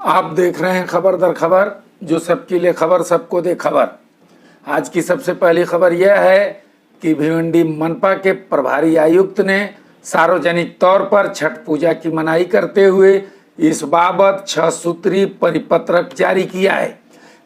आप देख रहे हैं खबर दर खबर, जो सबके लिए खबर सबको दे खबर। आज की सबसे पहली खबर यह है कि भिवंडी मनपा के प्रभारी आयुक्त ने सार्वजनिक तौर पर छठ पूजा की मनाही करते हुए इस बाबत 6 सूत्री परिपत्रक जारी किया है।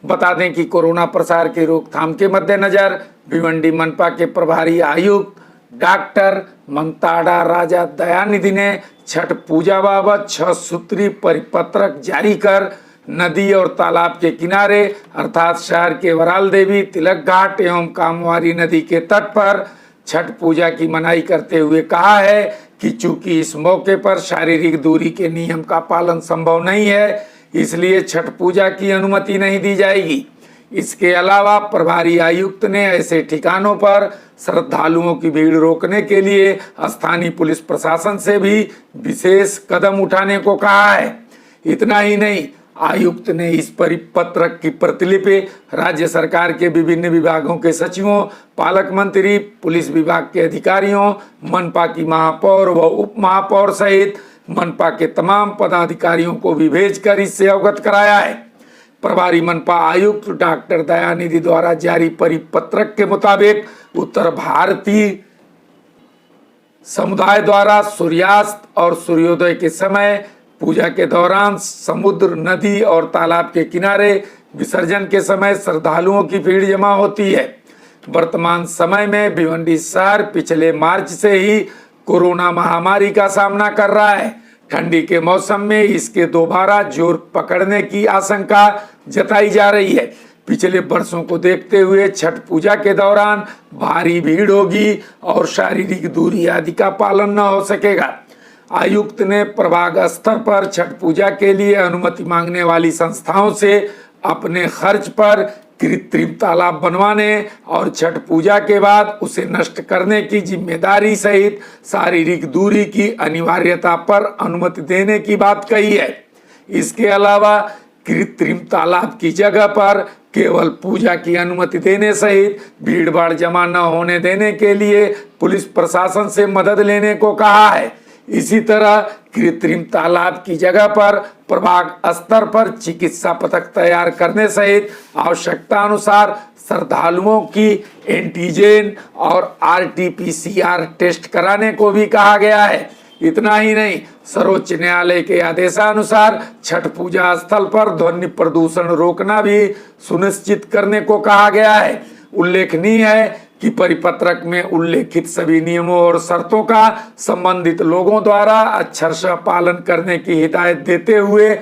बता दें कि कोरोना प्रसार की रोकथाम के मद्देनजर भिवंडी मनपा के प्रभारी आयुक्त डॉक्टर मंगताड़ा राजा दयानिधि ने छठ पूजा बाबत 6 सूत्री परिपत्रक जारी कर नदी और तालाब के किनारे अर्थात शहर के वराल देवी, तिलक घाट एवं कामवारी नदी के तट पर छठ पूजा की मनाही करते हुए कहा है कि चूंकि इस मौके पर शारीरिक दूरी के नियम का पालन संभव नहीं है, इसलिए छठ पूजा की अनुमति नहीं दी जाएगी। इसके अलावा प्रभारी आयुक्त ने ऐसे ठिकानों पर श्रद्धालुओं की भीड़ रोकने के लिए स्थानीय पुलिस प्रशासन से भी विशेष कदम उठाने को कहा है। इतना ही नहीं, आयुक्त ने इस परिपत्रक की प्रतिलिपि राज्य सरकार के विभिन्न विभागों के सचिवों, पालक मंत्री, पुलिस विभाग के अधिकारियों, मनपा की महापौर व उप महापौर सहित मनपा के तमाम पदाधिकारियों को भी भेजकर इससे अवगत कराया है। प्रभारी मनपा आयुक्त डॉक्टर दयानिधि द्वारा जारी परिपत्रक के मुताबिक उत्तर भारतीय समुदाय द्वारा सूर्यास्त और सूर्योदय के समय, पूजा के दौरान, समुद्र, नदी और तालाब के किनारे विसर्जन के समय श्रद्धालुओं की भीड़ जमा होती है। वर्तमान समय में भिवंडी शहर पिछले मार्च से ही कोरोना महामारी का सामना कर रहा है। ठंडी के मौसम में इसके दोबारा जोर पकड़ने की आशंका जताई जा रही है। पिछले वर्षों को देखते हुए छठ पूजा के दौरान भारी भीड़ होगी और शारीरिक दूरी आदि का पालन न हो सकेगा। आयुक्त ने प्रभाग स्तर पर छठ पूजा के लिए अनुमति मांगने वाली संस्थाओं से अपने खर्च पर कृत्रिम तालाब बनवाने और छठ पूजा के बाद उसे नष्ट करने की जिम्मेदारी सहित शारीरिक दूरी की अनिवार्यता पर अनुमति देने की बात कही है। इसके अलावा कृत्रिम तालाब की जगह पर केवल पूजा की अनुमति देने सहित भीड़ भाड़ जमा न होने देने के लिए पुलिस प्रशासन से मदद लेने को कहा है। इसी तरह कृत्रिम तालाब की जगह पर प्रभाग स्तर पर चिकित्सा पथक तैयार करने सहित आवश्यकता अनुसार श्रद्धालुओं की एंटीजन और आरटीपीसीआर टेस्ट कराने को भी कहा गया है। इतना ही नहीं, सर्वोच्च न्यायालय के आदेशानुसार छठ पूजा स्थल पर ध्वनि प्रदूषण रोकना भी सुनिश्चित करने को कहा गया है। उल्लेखनीय है कि परिपत्रक में उल्लेखित सभी नियमों और शर्तों का संबंधित लोगों द्वारा अक्षरशः पालन करने की हिदायत देते हुए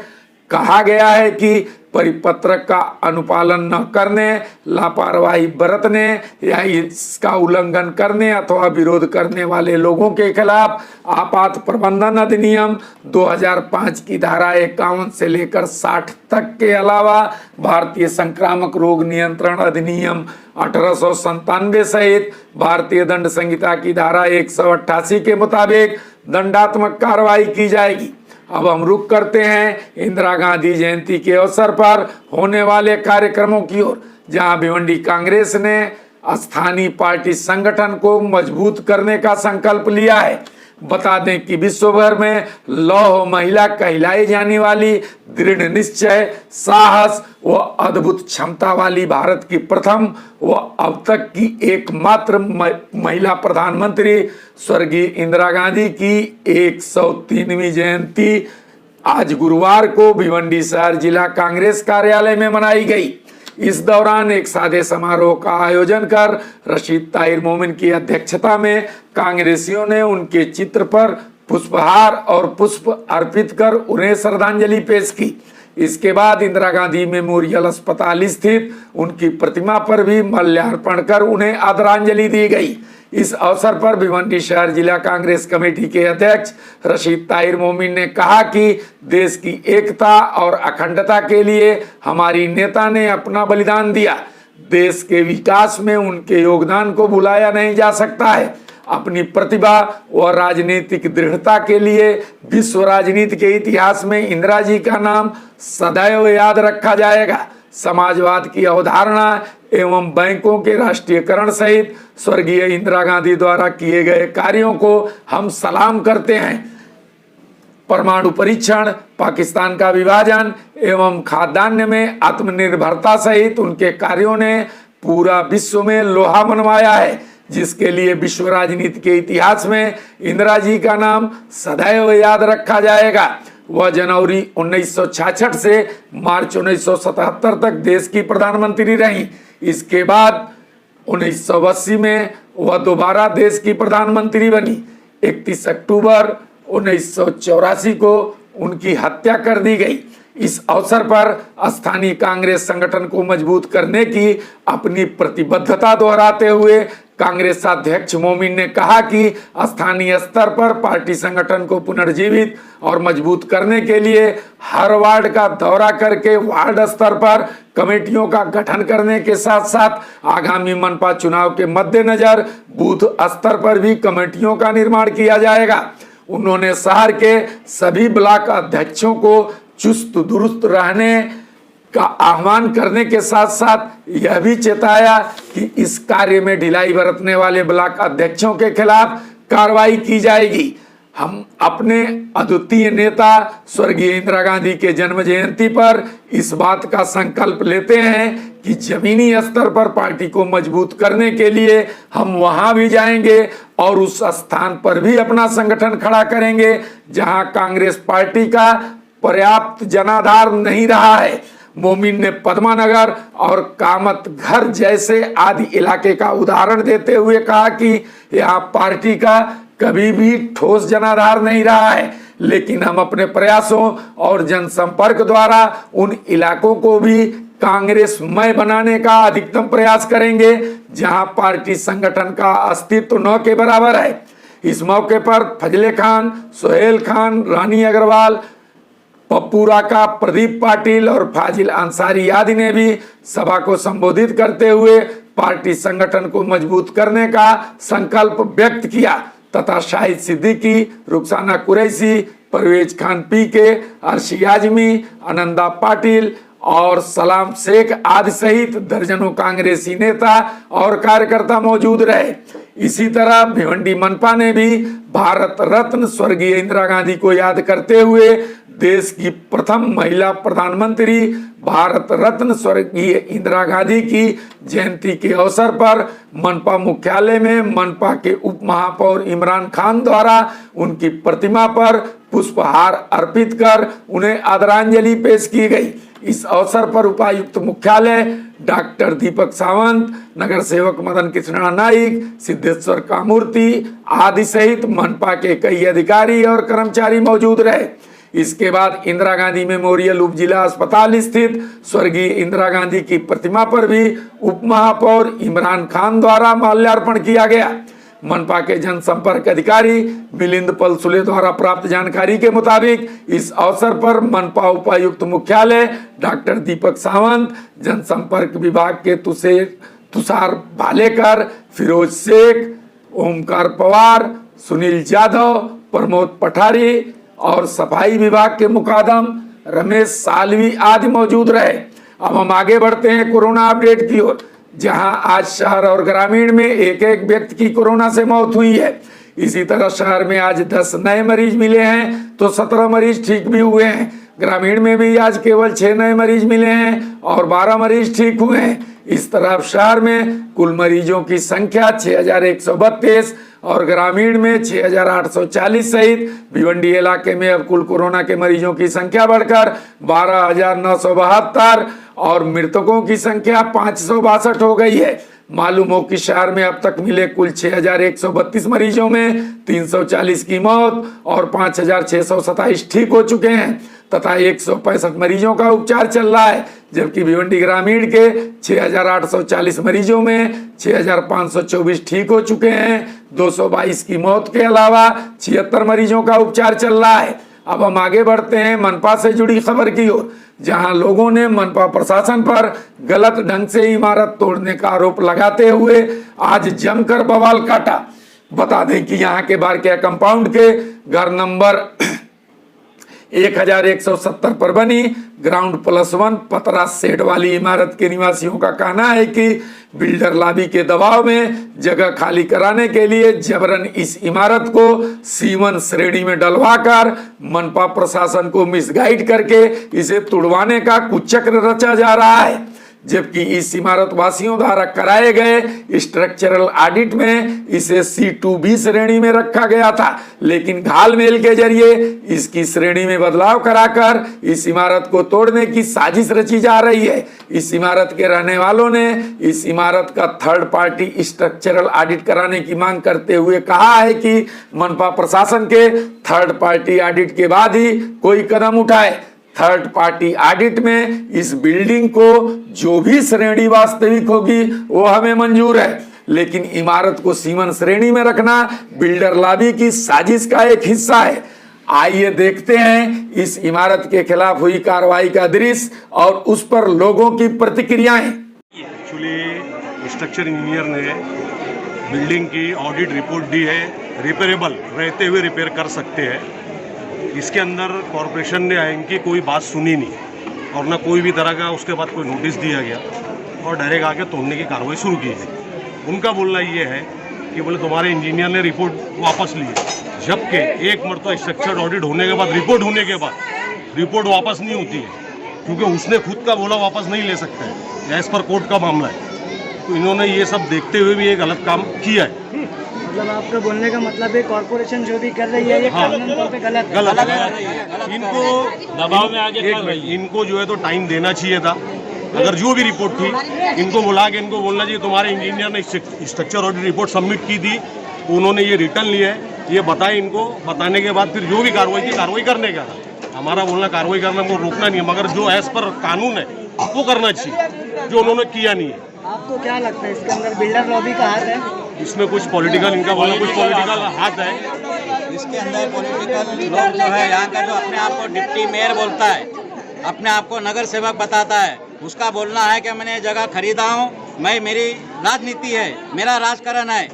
कहा गया है कि परिपत्रक का अनुपालन न करने, लापरवाही बरतने या इसका उल्लंघन करने अथवा विरोध करने वाले लोगों के खिलाफ आपात प्रबंधन अधिनियम 2005 की धारा 51 से लेकर 60 तक के अलावा भारतीय संक्रामक रोग नियंत्रण अधिनियम 1897 सहित भारतीय दंड संहिता की धारा 188 के मुताबिक दंडात्मक कार्रवाई की जाएगी। अब हम रुख करते हैं इंदिरा गांधी जयंती के अवसर पर होने वाले कार्यक्रमों की ओर, जहां भिवंडी कांग्रेस ने स्थानीय पार्टी संगठन को मजबूत करने का संकल्प लिया है। बता दें कि विश्व भर में लौह महिला कहलाई जाने वाली दृढ़ निश्चय, साहस व अद्भुत क्षमता वाली भारत की प्रथम व अब तक की एकमात्र महिला प्रधानमंत्री स्वर्गीय इंदिरा गांधी की 103वीं जयंती आज गुरुवार को भिवंडी शहर जिला कांग्रेस कार्यालय में मनाई गई। इस दौरान एक सादे समारोह का आयोजन कर रशीद ताहिर मोमिन की अध्यक्षता में कांग्रेसियों ने उनके चित्र पर पुष्पहार और पुष्प अर्पित कर उन्हें श्रद्धांजलि पेश की। इसके बाद इंदिरा गांधी मेमोरियल अस्पताल स्थित उनकी प्रतिमा पर भी माल्यार्पण कर उन्हें आदरांजलि दी गई। इस अवसर पर भिवंडी शहर जिला कांग्रेस कमेटी के अध्यक्ष रशीद ताहिर मोमिन ने कहा कि देश की एकता और अखंडता के लिए हमारी नेता ने अपना बलिदान दिया। देश के विकास में उनके योगदान को भुलाया नहीं जा सकता है। अपनी प्रतिभा व राजनीतिक दृढ़ता के लिए विश्व राजनीति के इतिहास में इंदिरा जी का नाम सदैव याद रखा जाएगा। समाजवाद की अवधारणा एवं बैंकों के राष्ट्रीयकरण सहित स्वर्गीय इंदिरा गांधी द्वारा किए गए कार्यों को हम सलाम करते हैं। परमाणु परीक्षण, पाकिस्तान का विभाजन एवं खाद्यान्न में आत्मनिर्भरता सहित उनके कार्यों ने पूरा विश्व में लोहा मनवाया है, जिसके लिए विश्व राजनीति के इतिहास में इंदिरा जी का नाम सदैव याद रखा जाएगा। वह जनवरी 1966 से मार्च 1977 तक देश की प्रधानमंत्री रहीं। इसके बाद 1980 में वह दोबारा देश की प्रधानमंत्री बनी। 31 अक्टूबर 1984 को उनकी हत्या कर दी गई। इस अवसर पर स्थानीय कांग्रेस संगठन को मजबूत करने की अपनी प्रतिबद्धता दोहराते हुए कांग्रेस अध्यक्ष मोमिन ने कहा कि स्थानीय स्तर पर पार्टी संगठन को पुनर्जीवित और मजबूत करने के लिए हर वार्ड का दौरा करके वार्ड स्तर पर कमेटियों का गठन करने के साथ साथ आगामी मनपा चुनाव के मद्देनजर बूथ स्तर पर भी कमेटियों का निर्माण किया जाएगा। उन्होंने शहर के सभी ब्लॉक अध्यक्षों को चुस्त दुरुस्त रहने का आह्वान करने के साथ साथ यह भी चेताया कि इस कार्य में ढिलाई बरतने वाले ब्लॉक अध्यक्षों के खिलाफ कार्रवाई की जाएगी। हम अपने अद्वितीय नेता स्वर्गीय इंदिरा गांधी के जन्म जयंती पर इस बात का संकल्प लेते हैं कि जमीनी स्तर पर पार्टी को मजबूत करने के लिए हम वहां भी जाएंगे और उस स्थान पर भी अपना संगठन खड़ा करेंगे जहां कांग्रेस पार्टी का पर्याप्त जनाधार नहीं रहा है। मोमिन ने पद्मानगर और कामत घर जैसे आदि इलाके का उदाहरण देते हुए कहा कि यहाँ पार्टी का कभी भी ठोस जनाधार नहीं रहा है, लेकिन हम अपने प्रयासों और जनसंपर्क द्वारा उन इलाकों को भी कांग्रेसमय बनाने का अधिकतम प्रयास करेंगे जहां पार्टी संगठन का अस्तित्व न के बराबर है। इस मौके पर फजले खान, सोहेल खान, रानी अग्रवाल, पप्पू राका, प्रदीप पाटिल और फाजिल अंसारी आदि ने भी सभा को संबोधित करते हुए पार्टी संगठन को मजबूत करने का संकल्प व्यक्त किया तथा शाहिद सिद्दीकी, रुखसाना कुरैशी, परवेज खान पीके, अर्शी आजमी, आनंदा पाटिल और सलाम शेख आदि सहित दर्जनों कांग्रेसी नेता और कार्यकर्ता मौजूद रहे। इसी तरह भिवंडी मनपा ने भी भारत रत्न स्वर्गीय इंदिरा गांधी को याद करते हुए देश की प्रथम महिला प्रधानमंत्री भारत रत्न स्वर्गीय इंदिरा गांधी की जयंती के अवसर पर मनपा मुख्यालय में मनपा के उप महापौर इमरान खान द्वारा उनकी प्रतिमा पर पुष्पहार अर्पित कर उन्हें आदरांजलि पेश की गई। इस अवसर पर उपायुक्त मुख्यालय डॉक्टर दीपक सावंत, नगर सेवक मदन कृष्णा नाइक, सिद्धेश्वर कामूर्ति आदि सहित मनपा के कई अधिकारी और कर्मचारी मौजूद रहे। इसके बाद इंदिरा गांधी मेमोरियल उप जिला अस्पताल स्थित स्वर्गीय इंदिरा गांधी की प्रतिमा पर भी उप महापौर इमरान खान द्वारा माल्यार्पण किया गया। मनपा के जनसंपर्क अधिकारी मिलिंद पलसुले द्वारा प्राप्त जानकारी के मुताबिक इस अवसर पर मनपा उपायुक्त मुख्यालय डॉक्टर दीपक सावंत, जनसंपर्क विभाग के तुषार भालेकर, फिरोज शेख, ओमकार पवार, सुनील यादव, प्रमोद पठारी और सफाई विभाग के मुकादम रमेश सालवी आदि मौजूद रहे। अब हम आगे बढ़ते हैं कोरोना अपडेट की ओर, जहां आज शहर और ग्रामीण में एक एक व्यक्ति की कोरोना से मौत हुई है। इसी तरह शहर में आज 10 नए मरीज मिले हैं तो 17 मरीज ठीक भी हुए हैं। ग्रामीण में भी आज केवल 6 नए मरीज मिले हैं और 12 मरीज ठीक हुए हैं। इस तरह शहर में कुल मरीजों की संख्या 6132 और ग्रामीण में 6840 सहित भिवंडी इलाके में अब कुल कोरोना के मरीजों की संख्या बढ़कर 12972 और मृतकों की संख्या 562 हो गई है। मालूम हो कि शहर में अब तक मिले कुल 6132 मरीजों में 340 की मौत और 5627 ठीक हो चुके हैं तथा 165 मरीजों का उपचार चल रहा है, जबकि भिवंडी ग्रामीण के 6840 मरीजों में 6524 ठीक हो चुके हैं। 222 की मौत के अलावा 76 मरीजों का उपचार चल रहा है। अब हम आगे बढ़ते हैं मनपा से जुड़ी खबर की ओर, जहां लोगों ने मनपा प्रशासन पर गलत ढंग से इमारत तोड़ने का आरोप लगाते हुए आज जमकर बवाल काटा। बता दें कि यहां के बारकिया कंपाउंड के घर नंबर 1170 पर बनी ग्राउंड +1 पतरा सेट वाली इमारत के निवासियों का कहना है कि बिल्डर लॉबी के दबाव में जगह खाली कराने के लिए जबरन इस इमारत को C1 श्रेणी में डलवाकर मनपा प्रशासन को मिसगाइड करके इसे तुड़वाने का कुचक्र रचा जा रहा है। जबकि इस इमारत वासियों द्वारा कराए गए स्ट्रक्चरल ऑडिट में इसे C2B श्रेणी में रखा गया था, लेकिन घालमेल के जरिए इसकी श्रेणी में बदलाव कराकर इस इमारत को तोड़ने की साजिश रची जा रही है। इस इमारत के रहने वालों ने इस इमारत का थर्ड पार्टी स्ट्रक्चरल ऑडिट कराने की मांग करते हुए कहा है कि मनपा प्रशासन के थर्ड पार्टी ऑडिट के बाद ही कोई कदम उठाए। थर्ड पार्टी ऑडिट में इस बिल्डिंग को जो भी श्रेणी वास्तविक होगी वो हमें मंजूर है, लेकिन इमारत को C1 श्रेणी में रखना बिल्डर लॉबी की साजिश का एक हिस्सा है। आइए देखते हैं इस इमारत के खिलाफ हुई कार्रवाई का दृश्य और उस पर लोगों की प्रतिक्रियाएं। एक्चुअली स्ट्रक्चर इंजीनियर ने बिल्डिंग की ऑडिट रिपोर्ट दी है, रिपेरेबल रहते हुए रिपेयर कर सकते हैं। इसके अंदर कॉरपोरेशन ने इनकी कोई बात सुनी नहीं और ना कोई भी तरह का उसके बाद कोई नोटिस दिया गया और डायरेक्ट आके तोड़ने की कार्रवाई शुरू की है। उनका बोलना ये है कि बोले तुम्हारे इंजीनियर ने रिपोर्ट वापस ली है, जबकि एक मरतबा स्ट्रक्चर ऑडिट होने के बाद रिपोर्ट वापस नहीं होती है, क्योंकि उसने खुद का बोला वापस नहीं ले सकता है, एज पर कोर्ट का मामला है। तो इन्होंने ये सब देखते हुए भी एक गलत काम किया है। मतलब आपका बोलने का मतलब है कॉर्पोरेशन जो भी कर रही है ये कानून तौर पे गलत है। इनको दबाव में आगे इनको जो है तो टाइम देना चाहिए था। अगर जो भी रिपोर्ट थी इनको बुला के इनको बोलना चाहिए तुम्हारे इंजीनियर ने स्ट्रक्चर ऑडिट रिपोर्ट सबमिट की थी, उन्होंने ये रिटर्न लिया है, ये बताए इनको, बताने के बाद फिर जो भी कार्रवाई थी कार्रवाई करने का था। हमारा बोलना कार्रवाई करना हमको रोकना नहीं है, मगर जो एज पर कानून है वो करना चाहिए, जो उन्होंने किया नहीं है। आपको क्या लगता है इसके अंदर बिल्डर लॉबी का हाथ है? इसमें कुछ पॉलिटिकल, इनका बोलना कुछ पॉलिटिकल हाथ है इसके अंदर। पॉलिटिकल लोग जो है यहाँ का जो अपने आप को डिप्टी मेयर बोलता है, अपने आप को नगर सेवक बताता है, उसका बोलना है कि मैंने जगह खरीदा हूँ, मेरी राजनीति है, मेरा राजकारण है,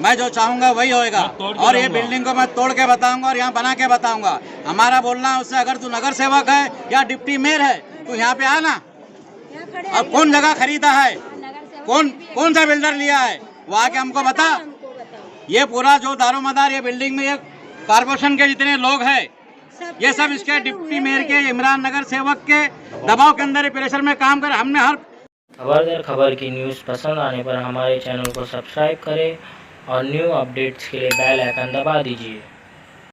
मैं जो चाहूंगा वही होएगा और ये बिल्डिंग को मैं तोड़ के बताऊंगा और यहाँ बना के बताऊंगा। हमारा बोलना है उससे, अगर तू नगर सेवक है या डिप्टी मेयर है तो यहाँ पे आना, और कौन जगह खरीदा है, कौन सा बिल्डर लिया है वो आके हमको बता। ये पूरा जो दारोमदार ये बिल्डिंग में ये कॉर्पोरेशन के जितने लोग हैं ये सब इसके डिप्टी मेयर के, इमरान नगर सेवक के दबाव के अंदर प्रेशर में काम कर। हमने हर खबर खबर की न्यूज़ पसंद आने पर हमारे चैनल को सब्सक्राइब करें और न्यू अपडेट्स के लिए बेल आइकन दबा दीजिए।